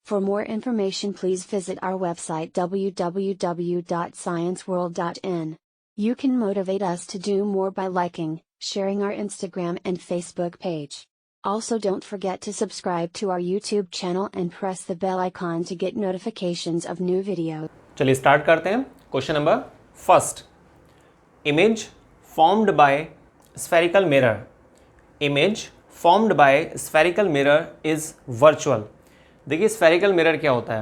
For more information, please visit our website www.scienceworld.in. You can motivate us to do more by liking, sharing our Instagram and Facebook page. Also, don't forget to subscribe to our YouTube channel and press the bell icon to get notifications of new videos. चलिए start करते हैं। Question number first, image formed by spherical mirror. Image formed by spherical mirror is virtual. देखिए spherical mirror क्या होता है,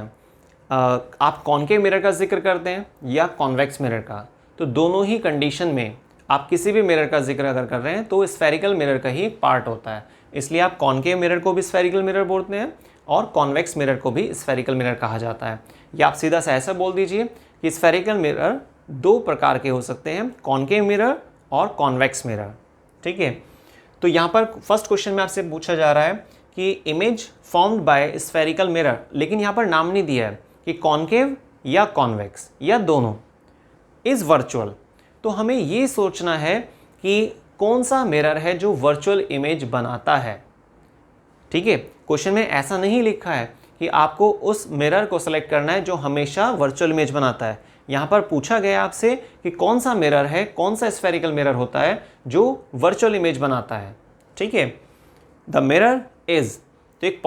आप concave mirror का जिक्र करते हैं या कॉन्वेक्स मिरर का, तो दोनों ही कंडीशन में आप किसी भी मिरर का जिक्र अगर कर रहे हैं तो स्फेरिकल मिरर का ही पार्ट होता है। इसलिए आप कॉनकेव मिरर को भी स्फेरिकल मिरर बोलते हैं और कॉन्वेक्स मिरर को भी स्फेरिकल मिरर कहा जाता है। या आप सीधा सा ऐसा बोल दीजिए कि स्फेरिकल मिरर दो प्रकार के हो सकते हैं, कॉनकेव मिरर और कॉन्वेक्स मिरर। ठीक है, तो यहाँ पर फर्स्ट क्वेश्चन में आपसे पूछा जा रहा है कि image formed by spherical mirror, लेकिन यहाँ पर नाम नहीं दिया है कि कॉनकेव या कॉन्वेक्स या दोनों, इज वर्चुअल। तो हमें ये सोचना है कि कौन सा मिरर है जो वर्चुअल इमेज बनाता है। ठीक है, क्वेश्चन में ऐसा नहीं लिखा है कि आपको उस मिरर को सेलेक्ट करना है जो हमेशा वर्चुअल इमेज बनाता है। यहाँ पर पूछा गया आपसे कि कौन सा मिरर है, कौन सा स्फेरिकल मिरर होता है जो वर्चुअल इमेज बनाता है। ठीक है, द मिरर इज, तो एक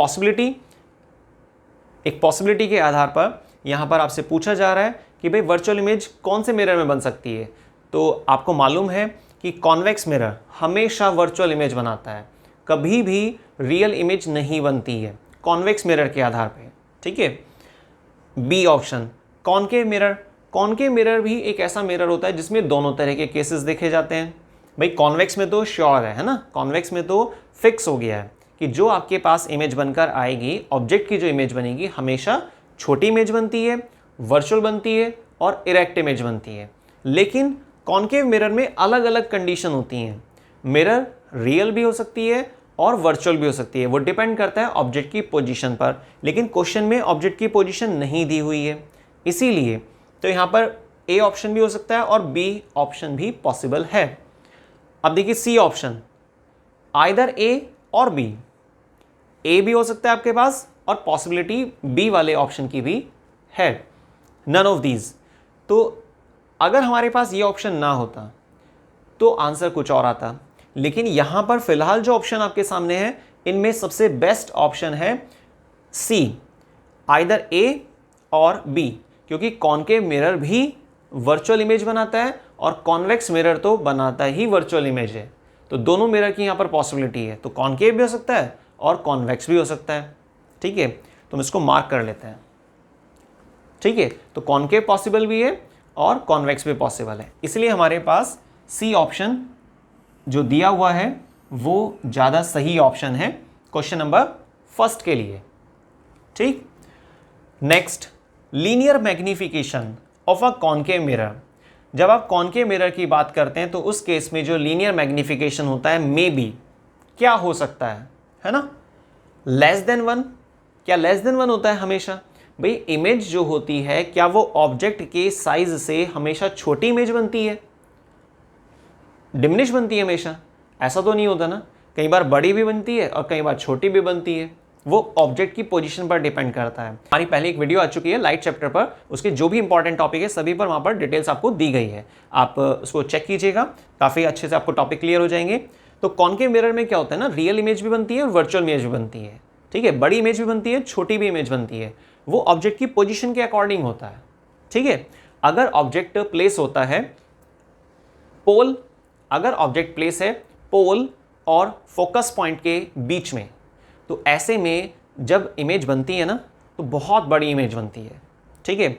पॉसिबिलिटी के आधार पर यहाँ पर आपसे पूछा जा रहा है कि भाई वर्चुअल इमेज कौन से मिरर में बन सकती है। तो आपको मालूम है कि कॉन्वेक्स मिरर हमेशा वर्चुअल इमेज बनाता है, कभी भी रियल इमेज नहीं बनती है कॉन्वेक्स मिरर के आधार पे। ठीक है, B option concave mirror. Concave mirror भी एक ऐसा मिरर होता है जिसमें दोनों तरह के केसेस देखे जाते हैं। भाई कॉन्वेक्स में तो श्योर है ना, कॉन्वेक्स में तो फिक्स हो गया है कि जो आपके पास इमेज बनकर आएगी, ऑब्जेक्ट की जो इमेज बनेगी हमेशा छोटी इमेज बनती है, वर्चुअल बनती है और इरेक्ट इमेज बनती है। लेकिन कॉनकेव मिरर में अलग अलग कंडीशन होती हैं। मिरर रियल भी हो सकती है और वर्चुअल भी हो सकती है, वो डिपेंड करता है ऑब्जेक्ट की पोजीशन पर। लेकिन क्वेश्चन में ऑब्जेक्ट की पोजीशन नहीं दी हुई है, इसीलिए तो यहाँ पर ए ऑप्शन भी हो सकता है और बी ऑप्शन भी पॉसिबल है। अब देखिए सी ऑप्शन, आइदर ए और बी। ए भी हो सकता है आपके पास और पॉसिबिलिटी बी वाले ऑप्शन की भी है, नन ऑफ दीज। तो अगर हमारे पास ये ऑप्शन ना होता तो आंसर कुछ और आता, लेकिन यहां पर फिलहाल जो ऑप्शन आपके सामने है इनमें सबसे बेस्ट ऑप्शन है सी, आइदर ए और बी, क्योंकि कॉनकेव मिरर भी वर्चुअल इमेज बनाता है और कॉन्वेक्स मिरर तो बनाता ही वर्चुअल इमेज है। तो दोनों मिरर की यहां पर पॉसिबिलिटी है, तो कॉनकेव भी हो सकता है और कॉन्वेक्स भी हो सकता है। ठीक है, तो हम इसको मार्क कर लेते हैं। ठीक है, तो कॉनकेव पॉसिबल भी है और कॉन्वेक्स भी पॉसिबल है, इसलिए हमारे पास सी ऑप्शन जो दिया हुआ है वो ज़्यादा सही ऑप्शन है क्वेश्चन नंबर फर्स्ट के लिए। ठीक, next, linear magnification of a concave mirror. जब आप कॉनकेव मिरर की बात करते हैं तो उस केस में जो लीनियर मैग्निफिकेशन होता है मे बी क्या हो सकता है ना, लेस देन 1। क्या लेस देन 1 होता है हमेशा? भाई इमेज जो होती है क्या वो ऑब्जेक्ट के साइज से हमेशा छोटी इमेज बनती है, डिमिनिश बनती है हमेशा? ऐसा तो नहीं होता ना, कई बार बड़ी भी बनती है और कई बार छोटी भी बनती है। वो ऑब्जेक्ट की पोजीशन पर डिपेंड करता है। हमारी पहले एक वीडियो आ चुकी है लाइट चैप्टर पर, उसके जो भी इंपॉर्टेंट टॉपिक है सभी पर वहाँ पर डिटेल्स आपको दी गई है, आप उसको चेक कीजिएगा, काफ़ी अच्छे से आपको टॉपिक क्लियर हो जाएंगे। तो कॉनकेव मिरर में क्या होता है ना, रियल इमेज भी बनती है और वर्चुअल इमेज भी बनती है। ठीक है, बड़ी इमेज भी बनती है, छोटी भी इमेज बनती है, वो ऑब्जेक्ट की पोजीशन के अकॉर्डिंग होता है। ठीक है, अगर ऑब्जेक्ट प्लेस होता है पोल, अगर ऑब्जेक्ट प्लेस है पोल और फोकस पॉइंट के बीच में, तो ऐसे में जब इमेज बनती है ना तो बहुत बड़ी इमेज बनती है। ठीक है,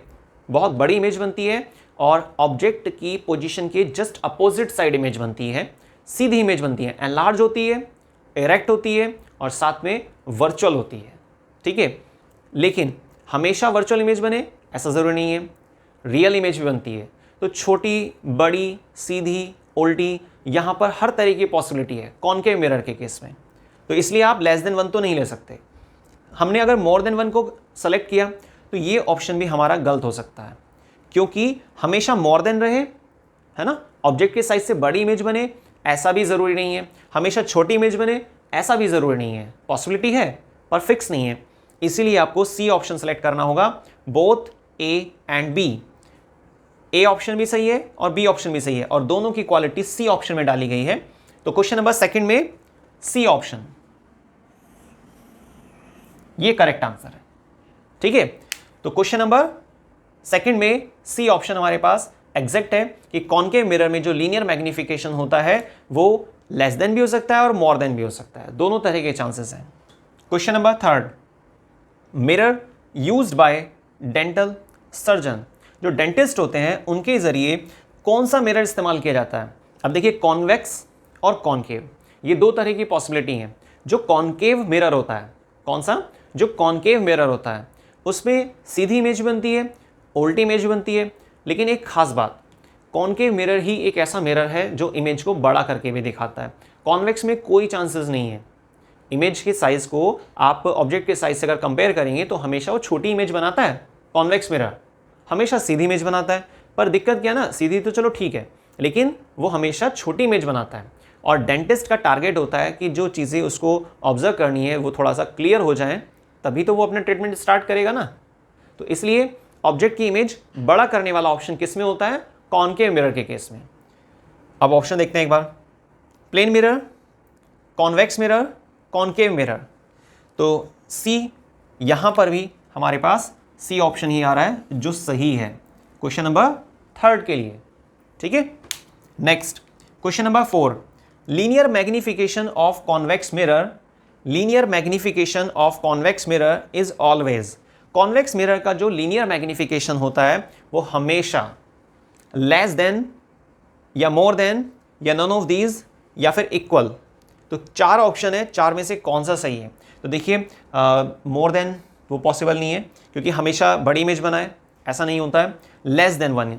बहुत बड़ी इमेज बनती है और ऑब्जेक्ट की पोजीशन के जस्ट अपोजिट साइड इमेज बनती है, सीधी इमेज बनती है, एनलार्ज होती है, इरेक्ट होती है और साथ में वर्चुअल होती है। ठीक है, लेकिन हमेशा वर्चुअल इमेज बने ऐसा ज़रूरी नहीं है, रियल इमेज भी बनती है। तो छोटी, बड़ी, सीधी, उल्टी, यहाँ पर हर तरह की पॉसिबिलिटी है कॉनकेव मिरर के केस में। तो इसलिए आप लेस देन 1 तो नहीं ले सकते। हमने अगर मोर देन 1 को सेलेक्ट किया तो ये ऑप्शन भी हमारा गलत हो सकता है, क्योंकि हमेशा मोर देन रहे, है ना, ऑब्जेक्ट के साइज से बड़ी इमेज बने ऐसा भी ज़रूरी नहीं है, हमेशा छोटी इमेज बने ऐसा भी ज़रूरी नहीं है। पॉसिबिलिटी है पर फिक्स नहीं है। इसीलिए आपको सी ऑप्शन सेलेक्ट करना होगा, both A and B. A option भी सही है और बी ऑप्शन भी सही है, और दोनों की क्वालिटी सी ऑप्शन में डाली गई है। तो क्वेश्चन नंबर सेकंड में सी ऑप्शन, ये करेक्ट आंसर है। ठीक है, तो क्वेश्चन नंबर सेकंड में सी ऑप्शन हमारे पास एग्जैक्ट है कि कॉनकेव मिरर में जो लीनियर मैग्निफिकेशन होता है वो लेस देन भी हो सकता है और मोर देन भी हो सकता है, दोनों तरह के चांसेस हैं। Question number third, mirror used by dental surgeon, जो डेंटिस्ट होते हैं उनके जरिए कौन सा मिरर इस्तेमाल किया जाता है। अब देखिए, कॉन्वेक्स और कॉनकेव, ये दो तरह की पॉसिबिलिटी हैं। जो कॉनकेव मिरर होता है, कौन सा, जो कॉनकेव मिरर होता है उसमें सीधी इमेज बनती है, उल्टी इमेज बनती है, लेकिन एक खास बात, कॉनकेव मिरर ही एक ऐसा मिरर है जो इमेज को बड़ा करके भी दिखाता है। कॉन्वेक्स में कोई चांसेस नहीं है। इमेज के साइज को आप ऑब्जेक्ट के साइज से अगर कंपेयर करेंगे तो हमेशा वो छोटी इमेज बनाता है। कॉन्वेक्स मिरर हमेशा सीधी इमेज बनाता है, पर दिक्कत क्या ना, सीधी तो चलो ठीक है, लेकिन वो हमेशा छोटी इमेज बनाता है। और डेंटिस्ट का टारगेट होता है कि जो चीज़ें उसको ऑब्जर्व करनी है वो थोड़ा सा क्लियर हो जाए, तभी तो वो अपना ट्रीटमेंट स्टार्ट करेगा ना। तो इसलिए ऑब्जेक्ट की इमेज बड़ा करने वाला ऑप्शन किस में होता है, कॉनकेव मिरर के केस में। अब ऑप्शन देखते हैं एक बार, plane mirror, convex mirror, concave mirror. तो सी, यहां पर भी हमारे पास सी ऑप्शन ही आ रहा है जो सही है क्वेश्चन नंबर थर्ड के लिए। ठीक है, next question number 4, linear magnification of convex mirror, linear magnification of convex mirror is always, convex mirror का जो लीनियर मैग्निफिकेशन होता है वो हमेशा लेस देन या मोर देन या नन ऑफ दीज या फिर इक्वल। तो चार ऑप्शन है, चार में से कौन सा सही है। तो देखिए, मोर देन वो पॉसिबल नहीं है क्योंकि हमेशा बड़ी इमेज बनाए, ऐसा नहीं होता है। लेस देन 1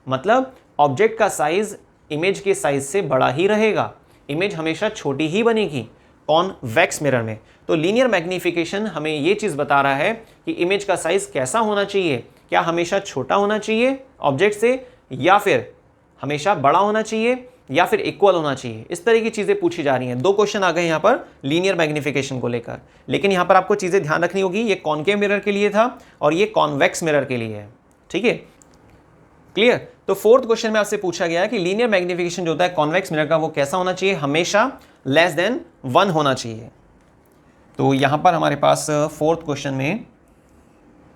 मतलब ऑब्जेक्ट का साइज इमेज के साइज से बड़ा ही रहेगा, इमेज हमेशा छोटी ही बनेगी कॉन्वेक्स मिरर में। तो लीनियर मैग्निफिकेशन हमें ये चीज़ बता रहा है कि इमेज का साइज कैसा होना चाहिए, क्या हमेशा छोटा होना चाहिए ऑब्जेक्ट से, या फिर हमेशा बड़ा होना चाहिए, या फिर इक्वल होना चाहिए। इस तरह की चीज़ें पूछी जा रही हैं। दो क्वेश्चन आ गए यहाँ पर लीनियर मैग्निफिकेशन को लेकर, लेकिन यहाँ पर आपको चीज़ें ध्यान रखनी होगी, ये कॉनकेव मिरर के लिए था और ये कॉन्वेक्स मिरर के लिए है। ठीक है, क्लियर। तो फोर्थ क्वेश्चन में आपसे पूछा गया है कि लीनियर मैग्निफिकेशन जो होता है कॉन्वेक्स मिरर का वो कैसा होना चाहिए, हमेशा लेस देन 1 होना चाहिए। तो यहां पर हमारे पास फोर्थ क्वेश्चन में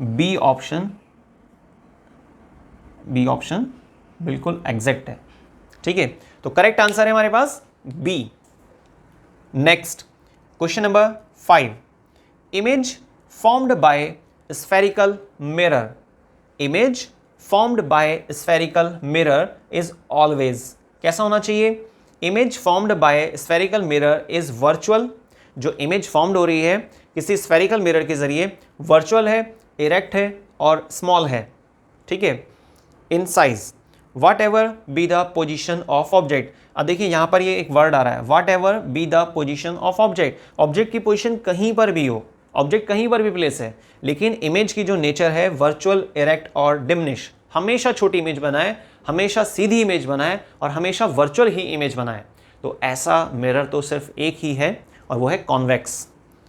बी ऑप्शन बिल्कुल एग्जैक्ट है। ठीक है, तो करेक्ट आंसर है हमारे पास B. Next question number 5, image formed by spherical mirror, image formed by spherical mirror is always, कैसा होना चाहिए, image formed by spherical mirror is virtual, जो इमेज फॉर्म्ड हो रही है किसी स्फेरिकल मिरर के जरिए वर्चुअल है, इरेक्ट है और स्मॉल है। ठीक है, in size, whatever be the position of object. अब देखिए यहाँ पर ये एक वर्ड आ रहा है, whatever be the position of object, object की पोजिशन कहीं पर भी हो, ऑब्जेक्ट कहीं पर भी प्लेस है, लेकिन इमेज की जो नेचर है वर्चुअल, इरेक्ट और डिमिनिश, हमेशा छोटी इमेज बनाए, हमेशा सीधी इमेज बनाए और हमेशा वर्चुअल ही इमेज बनाए। तो ऐसा मिरर तो सिर्फ एक ही है और वो है कॉन्वेक्स।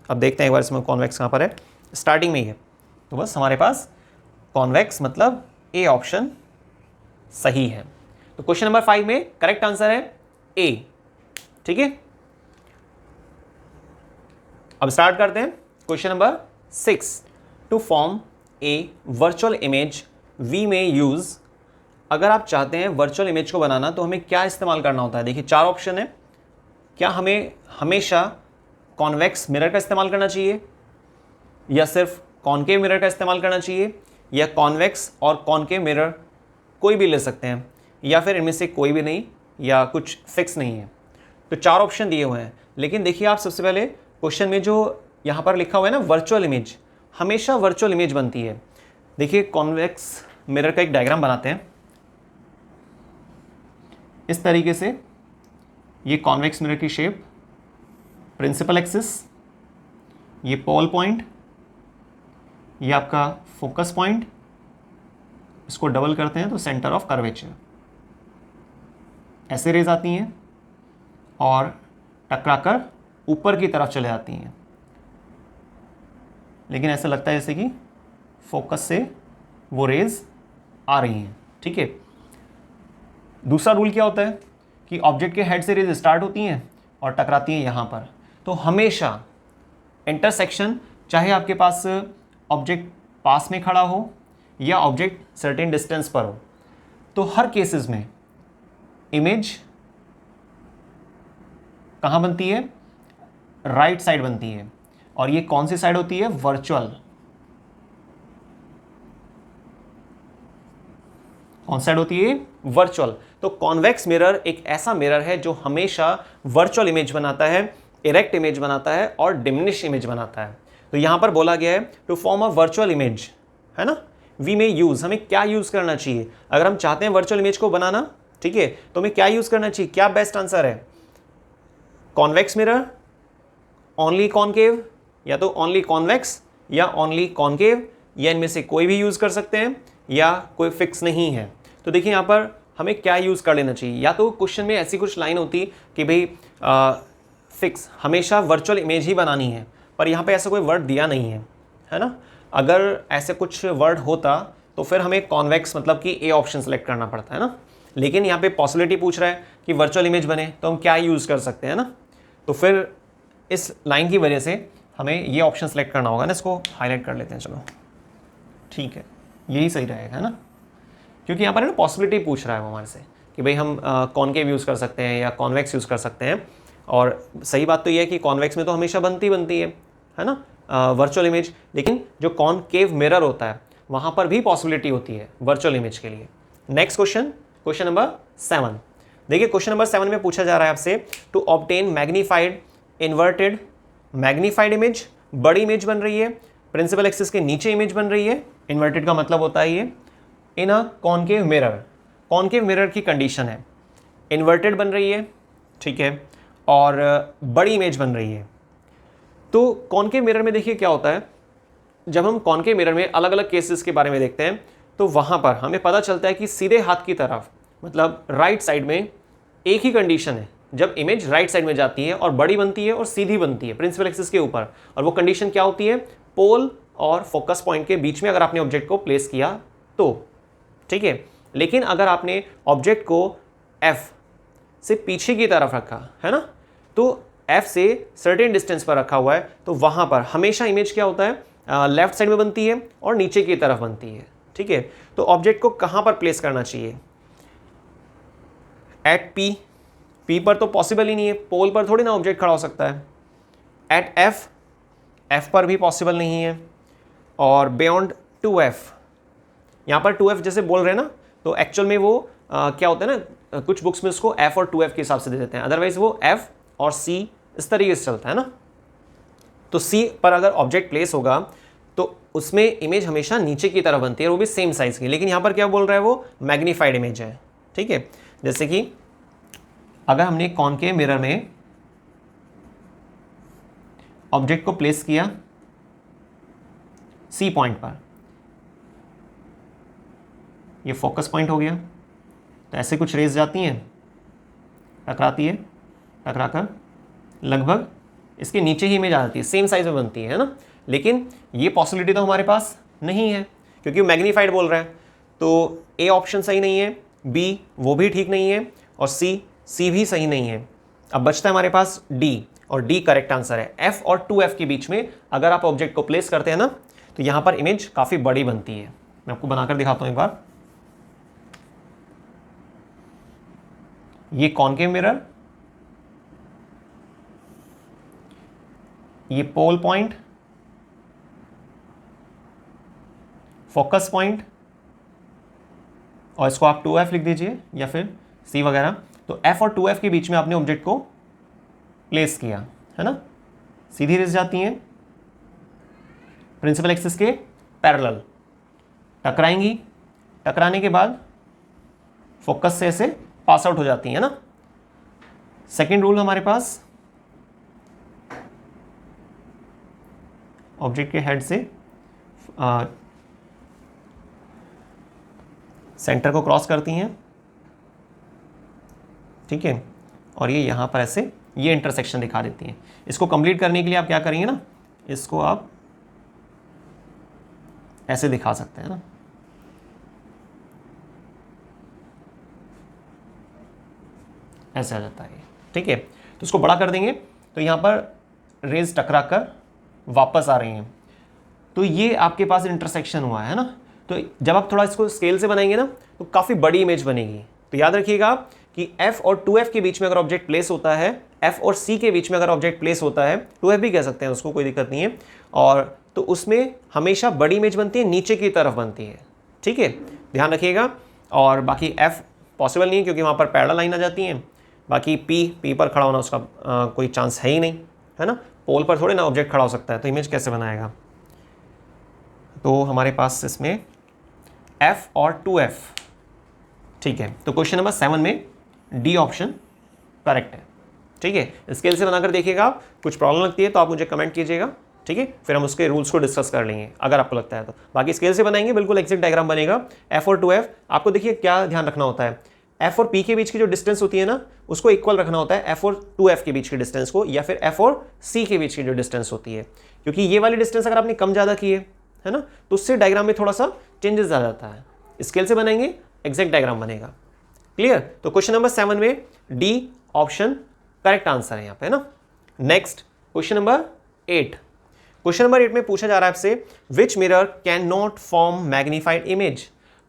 अब देखते हैं एक बार इसमें कॉन्वेक्स कहाँ पर है, स्टार्टिंग में ही है। तो बस हमारे पास कॉन्वेक्स मतलब ए ऑप्शन सही है। तो क्वेश्चन नंबर 5 में करेक्ट आंसर है ए। ठीक है, अब स्टार्ट करते हैं question number 6, to form a virtual image we may use, अगर आप चाहते हैं वर्चुअल इमेज को बनाना तो हमें क्या इस्तेमाल करना होता है। देखिए 4 ऑप्शन है, क्या हमें हमेशा कॉन्वेक्स मिरर का इस्तेमाल करना चाहिए, या सिर्फ कॉनकेव मिरर का इस्तेमाल करना चाहिए, या कॉन्वेक्स और कॉनकेव मिरर कोई भी ले सकते हैं, या फिर इनमें से कोई भी नहीं, या कुछ फिक्स नहीं है। तो 4 ऑप्शन दिए हुए हैं, लेकिन देखिए आप सबसे पहले क्वेश्चन में जो यहाँ पर लिखा हुआ है ना वर्चुअल इमेज, हमेशा वर्चुअल इमेज बनती है। देखिए कॉन्वेक्स मिरर का एक डायग्राम बनाते हैं इस तरीके से, ये कॉन्वेक्स मिरर की शेप, प्रिंसिपल एक्सिस, ये पोल पॉइंट, ये आपका फोकस पॉइंट, इसको डबल करते हैं तो सेंटर ऑफ कर्वेचर, ऐसे रेज आती हैं और टकराकर ऊपर की तरफ चले जाती हैं। लेकिन ऐसा लगता है जैसे कि फोकस से वो रेज आ रही हैं, ठीक है। दूसरा रूल क्या होता है कि ऑब्जेक्ट के हेड से रेज स्टार्ट होती हैं और टकराती हैं यहाँ पर। तो हमेशा इंटरसेक्शन, चाहे आपके पास ऑब्जेक्ट पास में खड़ा हो या ऑब्जेक्ट सर्टेन डिस्टेंस पर हो, तो हर केसेस में इमेज कहाँ बनती है? राइट साइड बनती है। और ये कौन सी साइड होती है? वर्चुअल। कौन साइड होती है? वर्चुअल। तो कॉन्वेक्स मिरर एक ऐसा मिरर है जो हमेशा वर्चुअल इमेज बनाता है, इरेक्ट इमेज बनाता है और डिमिनिश इमेज बनाता है। तो यहां पर बोला गया है to form a virtual image, है ना, वी मे यूज, हमें क्या यूज करना चाहिए अगर हम चाहते हैं वर्चुअल इमेज को बनाना, ठीक है, तो हमें क्या यूज करना चाहिए? क्या बेस्ट आंसर है? कॉन्वेक्स मिरर, ओनली कॉनकेव, या तो ओनली कॉन्वेक्स या ओनली कॉनकेव, या इनमें से कोई भी यूज कर सकते हैं या कोई फिक्स नहीं है। तो देखिए यहाँ पर हमें क्या यूज कर लेना चाहिए। या तो क्वेश्चन में ऐसी कुछ लाइन होती कि भाई फिक्स, हमेशा वर्चुअल इमेज ही बनानी है, पर यहाँ पे ऐसा कोई वर्ड दिया नहीं है ना। अगर ऐसे कुछ वर्ड होता तो फिर हमें कॉन्वेक्स मतलब कि ए ऑप्शन सेलेक्ट करना पड़ता है ना। लेकिन यहाँ पे पॉसिबिलिटी पूछ रहा है कि वर्चुअल इमेज बने, तो हम क्या यूज़ कर सकते हैं ना। तो फिर इस लाइन की वजह से हमें ये ऑप्शन सेलेक्ट करना होगा ना। इसको हाईलाइट कर लेते हैं, चलो ठीक है, यही सही रहेगा, है ना, क्योंकि यहाँ पर है ना पॉसिबिलिटी पूछ रहा है वो हमारे से कि भाई हम कॉनकेव यूज़ कर सकते हैं या कॉन्वेक्स यूज़ कर सकते हैं। और सही बात तो ये है कि कॉन्वेक्स में तो हमेशा बनती है ना वर्चुअल इमेज, लेकिन जो कॉनकेव मिरर होता है वहाँ पर भी पॉसिबिलिटी होती है वर्चुअल इमेज के लिए। Next question, question number 7। देखिए क्वेश्चन नंबर 7 में पूछा जा रहा है आपसे to obtain magnified inverted, magnified image, बड़ी इमेज बन रही है, प्रिंसिपल एक्सिस के नीचे इमेज बन रही है, इन्वर्टेड का मतलब होता है ये, in a concave mirror, concave mirror की कंडीशन है, इन्वर्टेड बन रही है, ठीक है, और बड़ी इमेज बन रही है। तो कॉनकेव मिरर में देखिए क्या होता है, जब हम कॉनकेव मिरर में अलग अलग केसेस के बारे में देखते हैं तो वहाँ पर हमें पता चलता है कि सीधे हाथ की तरफ मतलब राइट साइड में एक ही कंडीशन है, जब इमेज राइट साइड में जाती है और बड़ी बनती है और सीधी बनती है प्रिंसिपल एक्सिस के ऊपर। और वो कंडीशन क्या होती है? पोल और फोकस पॉइंट के बीच में अगर आपने ऑब्जेक्ट को प्लेस किया तो, ठीक है। लेकिन अगर आपने ऑब्जेक्ट को एफ से पीछे की तरफ रखा है ना, तो एफ से सर्टेन डिस्टेंस पर रखा हुआ है, तो वहां पर हमेशा इमेज क्या होता है? लेफ्ट साइड में बनती है और नीचे की तरफ बनती है, ठीक है। तो ऑब्जेक्ट को कहां पर प्लेस करना चाहिए? एट पी, पी पर तो पॉसिबल ही नहीं है, पोल पर थोड़ी ना ऑब्जेक्ट खड़ा हो सकता है। एट एफ, एफ पर भी पॉसिबल नहीं है। और बियॉन्ड 2f, यहाँ पर 2f जैसे बोल रहे हैं ना, तो एक्चुअल में वो क्या होता है ना, कुछ बुक्स में उसको f और 2f के हिसाब से दे देते हैं, अदरवाइज वो f और c इस तरीके से चलता है ना। तो c पर अगर ऑब्जेक्ट प्लेस होगा तो उसमें इमेज हमेशा नीचे की तरफ बनती है, वो भी सेम साइज की। लेकिन यहाँ पर क्या बोल रहा है वो? मैग्नीफाइड इमेज है, ठीक है। जैसे कि अगर हमने कॉनकेव मिरर में ऑब्जेक्ट को प्लेस किया सी पॉइंट पर, ये फोकस पॉइंट हो गया, तो ऐसे कुछ रेज जाती हैं, टकराती है, टकराकर लगभग इसके नीचे ही इमेज आ जाती है, सेम साइज में बनती है ना। लेकिन ये पॉसिबिलिटी तो हमारे पास नहीं है क्योंकि मैग्नीफाइड बोल रहा है। तो ए ऑप्शन सही नहीं है, बी वो भी ठीक नहीं है, और सी भी सही नहीं है। अब बचता है हमारे पास डी, और डी करेक्ट आंसर है। एफ और 2f के बीच में अगर आप ऑब्जेक्ट को प्लेस करते हैं ना, तो यहां पर इमेज काफी बड़ी बनती है। मैं आपको बनाकर दिखाता हूं एक बार। ये कॉनकेव मिरर, ये पोल पॉइंट, फोकस पॉइंट, और इसको आप 2f लिख दीजिए या फिर c वगैरह। तो f और 2f के बीच में आपने ऑब्जेक्ट को प्लेस किया, है ना, सीधी रेस जाती हैं प्रिंसिपल एक्सिस के पैरेलल, टकराएंगी, टकराने के बाद फोकस से ऐसे पास आउट हो जाती है ना। सेकेंड रूल हमारे पास, ऑब्जेक्ट के हेड से सेंटर को क्रॉस करती हैं, ठीक है, और ये यहां पर ऐसे ये इंटरसेक्शन दिखा देती हैं। इसको कंप्लीट करने के लिए आप क्या करेंगे ना, इसको आप ऐसे दिखा सकते हैं ना, ऐसे आ जाता है, ठीक है। तो इसको बड़ा कर देंगे तो यहाँ पर रेज टकरा कर वापस आ रही हैं, तो ये आपके पास इंटरसेक्शन हुआ है ना। तो जब आप थोड़ा इसको स्केल से बनाएंगे ना तो काफ़ी बड़ी इमेज बनेगी। तो याद रखिएगा कि f और 2f के बीच में अगर ऑब्जेक्ट प्लेस होता है, f और c के बीच में अगर ऑब्जेक्ट प्लेस होता है, 2f भी कह सकते हैं उसको, कोई दिक्कत नहीं है, और तो उसमें हमेशा बड़ी इमेज बनती है, नीचे की तरफ बनती है, ठीक है, ध्यान रखिएगा। और बाकी f पॉसिबल नहीं है क्योंकि वहाँ पर पैरेलल लाइन आ जाती हैं। बाकी p पर खड़ा होना उसका कोई चांस है ही नहीं, है ना, पोल पर थोड़े ना ऑब्जेक्ट खड़ा हो सकता है, तो इमेज कैसे बनाएगा। तो हमारे पास इसमें f और 2f, ठीक है। तो क्वेश्चन नंबर 7 में डी ऑप्शन करेक्ट है, ठीक है। स्केल से बनाकर देखिएगा, कुछ प्रॉब्लम लगती है तो आप मुझे कमेंट कीजिएगा, ठीक है, फिर हम उसके रूल्स को डिस्कस कर लेंगे अगर आपको लगता है तो। बाकी स्केल से बनाएंगे, बिल्कुल एग्जैक्ट डायग्राम बनेगा। f और 2f आपको देखिए क्या ध्यान रखना होता है, f और p के बीच की जो डिस्टेंस होती है ना उसको इक्वल रखना होता है f और 2f के बीच की डिस्टेंस को, या फिर f और c के बीच की जो डिस्टेंस होती है, क्योंकि ये वाली डिस्टेंस अगर आपने कम ज़्यादा की है ना, तो उससे डायग्राम में थोड़ा सा चेंजेस आ जाता है। स्केल से बनाएंगे, एग्जैक्ट डायग्राम बनेगा, क्लियर। तो क्वेश्चन नंबर 7 में डी ऑप्शन करेक्ट आंसर है यहाँ पे, है ना। Next question number 8। Question number 8 में पूछा जा रहा है आपसे, विच mirror can not form magnified image.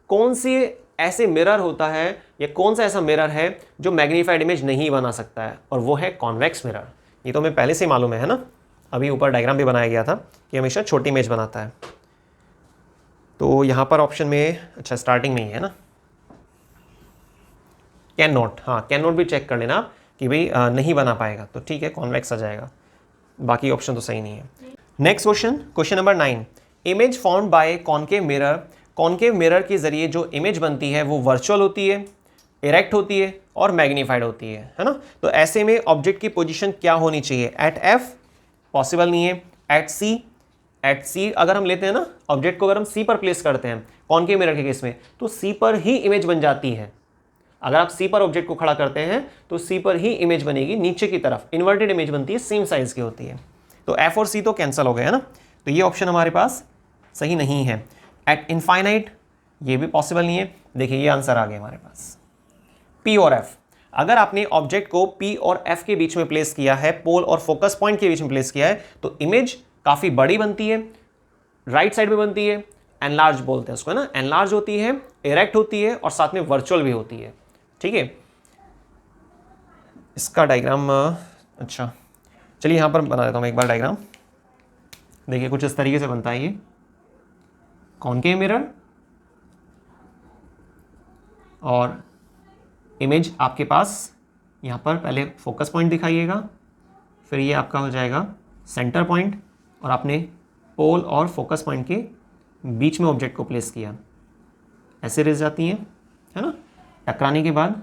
कौन सी ऐसे मिरर होता है या कौन सा ऐसा मिरर है जो मैग्नीफाइड इमेज नहीं बना सकता है, और वो है कॉन्वेक्स मिरर। ये तो हमें पहले से मालूम है ना, अभी ऊपर डायग्राम भी बनाया गया था कि हमेशा छोटी इमेज बनाता है। तो यहाँ पर ऑप्शन में, अच्छा स्टार्टिंग में ही है ना, कैन नॉट, हाँ कैन नॉट भी चेक कर लेना कि भाई नहीं बना पाएगा, तो ठीक है कॉन्वेक्स आ जाएगा, बाकी ऑप्शन तो सही नहीं है। Next question, question number 9, image formed bye concave mirror. Concave mirror के जरिए जो इमेज बनती है वो वर्चुअल होती है, इरेक्ट होती है और मैग्नीफाइड होती है ना। तो ऐसे में ऑब्जेक्ट की पोजीशन क्या होनी चाहिए, एट एफ पॉसिबल नहीं है, एट सी अगर हम लेते हैं ना ऑब्जेक्ट को, अगर हम सी पर प्लेस करते हैं कॉनकेव मिरर के केस में, तो सी पर ही इमेज बन जाती है। अगर आप सी पर ऑब्जेक्ट को खड़ा करते हैं तो सी पर ही इमेज बनेगी, नीचे की तरफ इन्वर्टेड इमेज बनती है, सेम साइज की होती है। तो एफ और सी तो कैंसिल हो गए है ना, तो ये ऑप्शन हमारे पास सही नहीं है। एट इनफाइनाइट ये भी पॉसिबल नहीं है। देखिए ये आंसर आ गया हमारे पास, पी और एफ। अगर आपने ऑब्जेक्ट को पी और एफ के बीच में प्लेस किया है, पोल और फोकस पॉइंट के बीच में प्लेस किया है, तो इमेज काफी बड़ी बनती है, राइट साइड में बनती है, एनलार्ज बोलते हैं उसको, है ना, एनलार्ज होती है, इरेक्ट होती है और साथ में वर्चुअल भी होती है, ठीक है। इसका डायग्राम, अच्छा चलिए यहां पर बना देता हूं मैं एक बार डायग्राम। देखिए कुछ इस तरीके से बनता है ये कॉनकेव मिरर, और इमेज आपके पास यहां पर पहले फोकस पॉइंट दिखाइएगा, फिर ये आपका हो जाएगा सेंटर पॉइंट, और आपने पोल और फोकस पॉइंट के बीच में ऑब्जेक्ट को प्लेस किया, ऐसे रेज जाती हैं, है ना, टकराने के बाद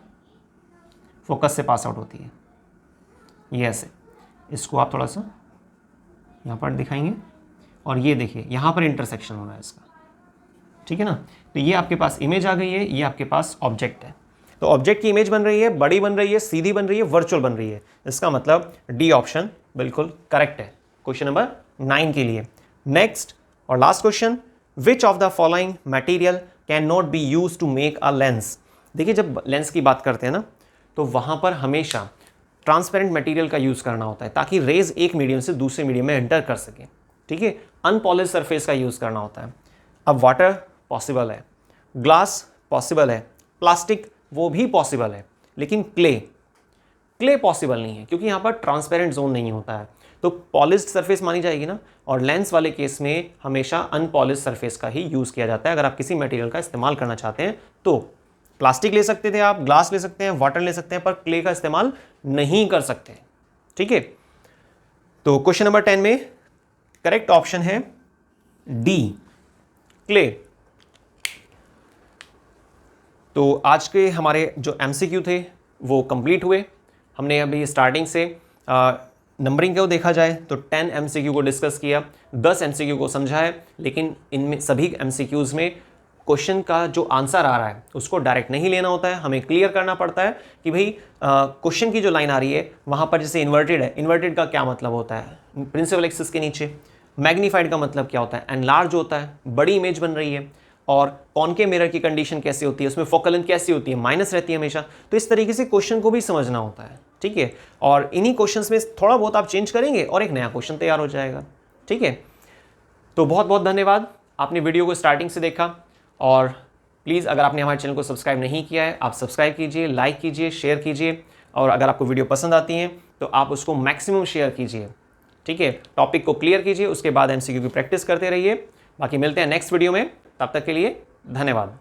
फोकस से पास आउट होती है, ये ऐसे। इसको आप थोड़ा सा यहाँ पर दिखाएंगे, और ये देखिए यहाँ पर इंटरसेक्शन हो रहा है इसका, ठीक है ना। तो ये आपके पास इमेज आ गई है, ये आपके पास ऑब्जेक्ट है। तो ऑब्जेक्ट की इमेज बन रही है, बड़ी बन रही है, सीधी बन रही है, वर्चुअल बन रही है। इसका मतलब डी ऑप्शन बिल्कुल करेक्ट है क्वेश्चन नंबर 9 के लिए। नेक्स्ट और last question, which of the following material can not be use to make a lens. देखिए जब लेंस की बात करते हैं ना तो वहां पर हमेशा ट्रांसपेरेंट मटेरियल का यूज करना होता है ताकि रेज एक मीडियम से दूसरे मीडियम में एंटर कर सके, ठीक है। अनपॉलिश सरफेस का यूज करना होता है। अब वाटर पॉसिबल है, ग्लास पॉसिबल है, प्लास्टिक वो भी पॉसिबल है, लेकिन क्ले पॉसिबल नहीं है क्योंकि यहाँ पर ट्रांसपेरेंट जोन नहीं होता है। तो पॉलिश्ड सरफेस मानी जाएगी ना, और लेंस वाले केस में हमेशा अनपॉलिश्ड सरफेस का ही यूज किया जाता है। अगर आप किसी मटेरियल का इस्तेमाल करना चाहते हैं तो प्लास्टिक ले सकते थे आप, ग्लास ले सकते हैं, वाटर ले सकते हैं, पर क्ले का इस्तेमाल नहीं कर सकते, ठीक है। तो क्वेश्चन नंबर 10 में करेक्ट ऑप्शन है डी, क्ले। तो आज के हमारे जो एमसीक्यू थे वो कंप्लीट हुए। हमने अभी स्टार्टिंग से नंबरिंग को देखा जाए तो 10 एमसीक्यू को डिस्कस किया, 10 एमसीक्यू को समझा है, लेकिन इनमें सभी एमसीक्यूज में क्वेश्चन का जो आंसर आ रहा है उसको डायरेक्ट नहीं लेना होता है। हमें क्लियर करना पड़ता है कि भाई क्वेश्चन की जो लाइन आ रही है वहाँ पर जैसे इन्वर्टेड है, इन्वर्टेड का क्या मतलब होता है, प्रिंसिपल एक्सिस के नीचे, मैग्नीफाइड का मतलब क्या होता है, एनलार्ज होता है, बड़ी इमेज बन रही है। और कॉनकेव मिरर की कंडीशन कैसी होती है, उसमें फोकल लेंथ कैसी होती है, माइनस रहती है हमेशा। तो इस तरीके से क्वेश्चन को भी समझना होता है, ठीक है। और इन्हीं क्वेश्चंस में थोड़ा बहुत आप चेंज करेंगे और एक नया क्वेश्चन तैयार हो जाएगा, ठीक है। तो बहुत बहुत धन्यवाद, आपने वीडियो को स्टार्टिंग से देखा। और प्लीज़ अगर आपने हमारे चैनल को सब्सक्राइब नहीं किया है, आप सब्सक्राइब कीजिए, लाइक कीजिए, शेयर कीजिए। और अगर आपको वीडियो पसंद आती है तो आप उसको मैक्सिमम शेयर कीजिए, ठीक है। टॉपिक को क्लियर कीजिए, उसके बाद एमसीक्यू की प्रैक्टिस करते रहिए। बाकी मिलते हैं नेक्स्ट वीडियो में, तब तक के लिए धन्यवाद।